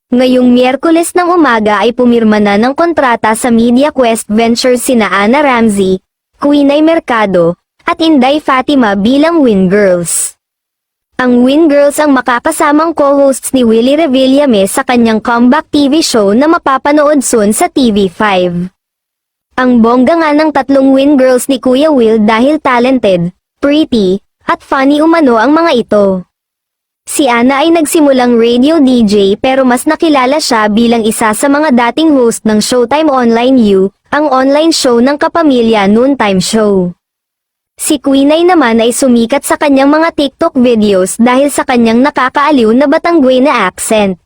Ngayong Miyerkules ng umaga ay pumirma na ng kontrata sa MediaQuest Ventures sina Ana Ramsey, Quinay Mercado, at Inday Fatima bilang Win Girls. Ang Win Girls ang makakasamang co-hosts ni Willie Revillame sa kanyang comeback TV show na mapapanood soon sa TV5. Ang bongga nga ng tatlong Win Girls ni Kuya Will dahil talented, pretty, at funny umano ang mga ito. Si Ana ay nagsimulang radio DJ pero mas nakilala siya bilang isa sa mga dating host ng Showtime Online U, ang online show ng kapamilya noontime show. Si Quinay naman ay sumikat sa kanyang mga TikTok videos dahil sa kanyang nakakaaliw na Batanguey na accent.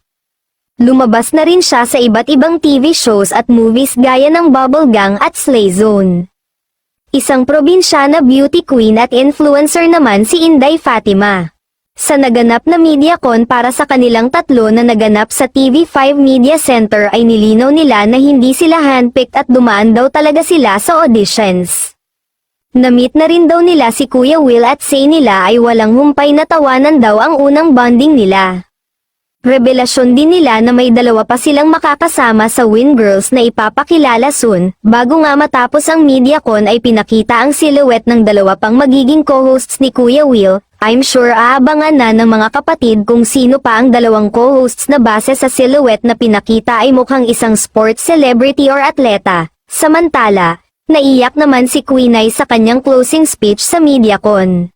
Lumabas na rin siya sa iba't ibang TV shows at movies gaya ng Bubble Gang at Slay Zone. Isang probinsyana beauty queen at influencer naman si Inday Fatima. Sa naganap na MediaCon para sa kanilang tatlo na naganap sa TV5 Media Center ay nilinaw nila na hindi sila handpicked at dumaan daw talaga sila sa auditions. Na-meet na rin daw nila si Kuya Will at say nila ay walang humpay na tawanan daw ang unang bonding nila. Revelasyon din nila na may dalawa pa silang makakasama sa Win Girls na ipapakilala soon, bago nga matapos ang MediaCon ay pinakita ang silhouette ng dalawa pang magiging co-hosts ni Kuya Will. I'm sure aabangan na ng mga kapatid kung sino pa ang dalawang co-hosts na base sa silhouette na pinakita ay mukhang isang sports celebrity or atleta. Samantala, naiyak naman si Quinay sa kanyang closing speech sa MediaCon.